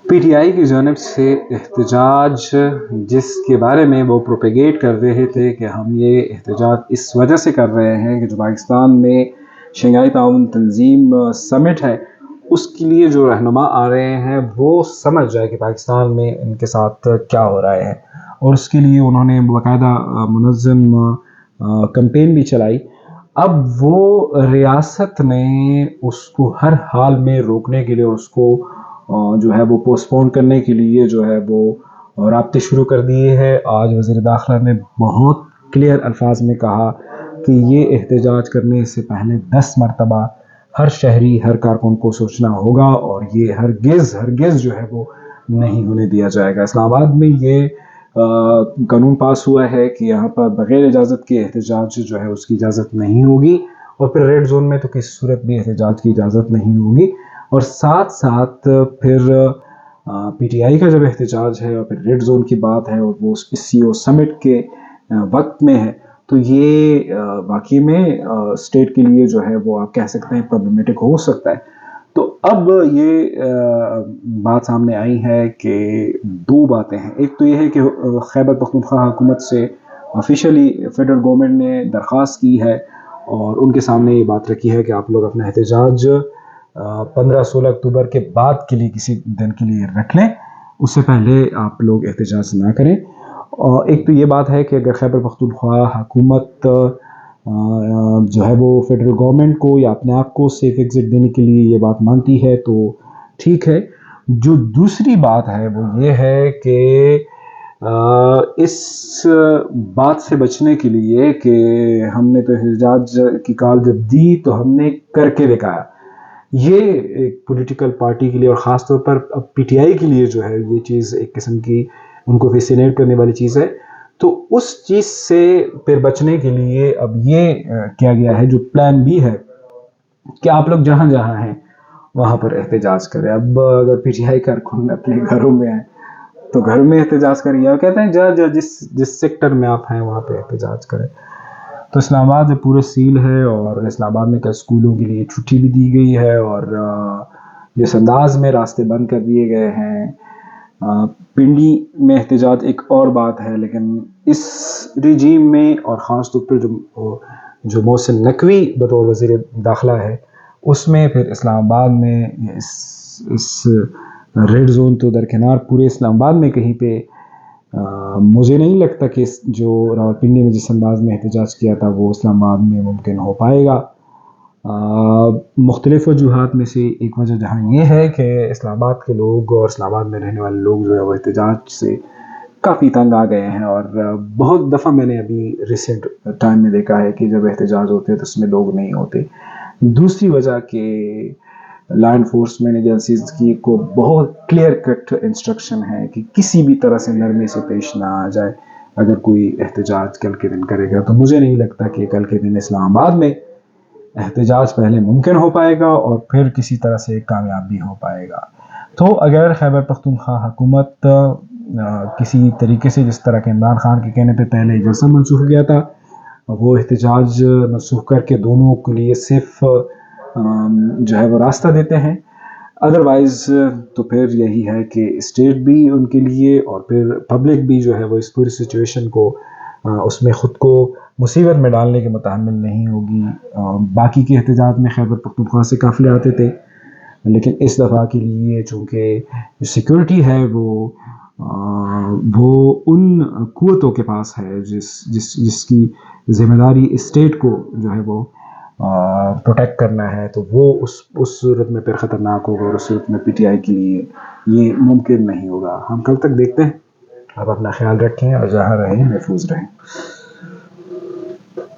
P T I کی جانب سے احتجاج جس کے بارے میں وہ پروپیگیٹ کر رہے تھے کہ ہم یہ احتجاج اس وجہ سے کر رہے ہیں کہ جو پاکستان میں شنگھائی تعاون تنظیم سمٹ ہے اس کے لیے جو رہنما آ رہے ہیں وہ سمجھ جائے کہ پاکستان میں ان کے ساتھ کیا ہو رہا ہے، اور اس کے لیے انہوں نے باقاعدہ منظم کمپین بھی چلائی۔ اب وہ ریاست نے اس کو ہر حال میں روکنے کے لیے، اس کو جو ہے وہ پوسٹ پون کرنے کے لیے جو ہے وہ رابطے شروع کر دیے ہیں۔ آج وزیر داخلہ نے بہت کلیئر الفاظ میں کہا کہ یہ احتجاج کرنے سے پہلے 10 مرتبہ ہر شہری، ہر کارکن کو سوچنا ہوگا، اور یہ ہرگز جو ہے وہ نہیں ہونے دیا جائے گا۔ اسلام آباد میں یہ قانون پاس ہوا ہے کہ یہاں پر بغیر اجازت کے احتجاج جو ہے اس کی اجازت نہیں ہوگی، اور پھر ریڈ زون میں تو کسی صورت بھی احتجاج کی اجازت نہیں ہوگی۔ اور ساتھ ساتھ پھر پی ٹی آئی کا جب احتجاج ہے اور پھر ریڈ زون کی بات ہے اور وہ سی او سمٹ کے وقت میں ہے، تو یہ واقعی میں اسٹیٹ کے لیے جو ہے وہ آپ کہہ سکتے ہیں پرابلمیٹک ہو سکتا ہے۔ تو اب یہ بات سامنے آئی ہے کہ 2 باتیں ہیں۔ ایک تو یہ ہے کہ خیبر پختونخوا حکومت سے آفیشیلی فیڈرل گورنمنٹ نے درخواست کی ہے اور ان کے سامنے یہ بات رکھی ہے کہ آپ لوگ اپنا احتجاج 15-16 اکتوبر کے بعد کے لیے کسی دن کے لیے رکھ لیں، اس سے پہلے آپ لوگ احتجاج نہ کریں۔ اور ایک تو یہ بات ہے کہ اگر خیبر پختونخوا حکومت جو ہے وہ فیڈرل گورنمنٹ کو یا اپنے آپ کو سیف ایگزٹ دینے کے لیے یہ بات مانتی ہے تو ٹھیک ہے۔ جو دوسری بات ہے وہ یہ ہے کہ اس بات سے بچنے کے لیے کہ ہم نے تو احتجاج کی کال جب دی تو ہم نے کر کے دکھایا، یہ ایک پولیٹیکل پارٹی کے لیے اور خاص طور پر پی ٹی آئی کے لیے جو ہے یہ چیز ایک قسم کی ان کو فیسینیٹ کرنے والی چیز ہے۔ تو اس چیز سے پھر بچنے کے لیے اب یہ کیا گیا ہے، جو پلان بھی ہے کہ آپ لوگ جہاں جہاں ہیں وہاں پر احتجاج کریں۔ اب اگر پی ٹی آئی کارکن اپنے گھروں میں ہیں تو گھر میں احتجاج کریں، یا کہتے ہیں جس سیکٹر میں آپ ہیں وہاں پہ احتجاج کریں۔ تو اسلام آباد پورے سیل ہے، اور اسلام آباد میں کئی اسکولوں کے لیے چھٹی بھی دی گئی ہے، اور جس انداز میں راستے بند کر دیے گئے ہیں۔ پنڈی میں احتجاج ایک اور بات ہے، لیکن اس رجیم میں اور خاص طور پر جو محسن نقوی بطور وزیر داخلہ ہے اس میں پھر اسلام آباد میں اس ریڈ زون تو درکنار پورے اسلام آباد میں کہیں پہ مجھے نہیں لگتا کہ جو راولپنڈی میں جس انداز میں احتجاج کیا تھا وہ اسلام آباد میں ممکن ہو پائے گا۔ مختلف وجوہات میں سے ایک وجہ جہاں یہ ہے کہ اسلام آباد کے لوگ اور اسلام آباد میں رہنے والے لوگ جو ہے وہ احتجاج سے کافی تنگ آ گئے ہیں، اور بہت دفعہ میں نے ابھی ریسنٹ ٹائم میں دیکھا ہے کہ جب احتجاج ہوتے ہیں تو اس میں لوگ نہیں ہوتے۔ دوسری وجہ کہ لا انفورسمنٹ ایجنسیز کی کو بہت کلیئر کٹ انسٹرکشن ہے کہ کسی بھی طرح سے نرمی سے پیش نہ آ جائے اگر کوئی احتجاج کل کے دن کرے گا۔ تو مجھے نہیں لگتا کہ کل کے دن اسلام آباد میں احتجاج پہلے ممکن ہو پائے گا اور پھر کسی طرح سے کامیاب بھی ہو پائے گا۔ تو اگر خیبر پختونخوا حکومت کسی طریقے سے، جس طرح کہ عمران خان کے کہنے پہ پہلے جلسہ منسوخ گیا تھا، وہ احتجاج منسوخ کر کے دونوں کے لیے صرف جو ہے وہ راستہ دیتے ہیں، ادروائز تو پھر یہی ہے کہ اسٹیٹ بھی ان کے لیے اور پھر پبلک بھی جو ہے وہ اس پوری سچویشن کو اس میں خود کو مصیبت میں ڈالنے کے متحمل نہیں ہوگی۔ باقی کے احتجاج میں خیبر پختونخوا سے قافلے آتے تھے، لیکن اس دفعہ کے لیے چونکہ سیکورٹی ہے وہ ان قوتوں کے پاس ہے جس کی ذمہ داری اسٹیٹ کو جو ہے وہ پروٹیکٹ کرنا ہے، تو وہ اس صورت میں پھر خطرناک ہوگا، اور اس صورت میں پی ٹی آئی کے لیے یہ ممکن نہیں ہوگا۔ ہم کل تک دیکھتے ہیں۔ آپ اپنا خیال رکھیں اور جہاں رہیں محفوظ رہیں۔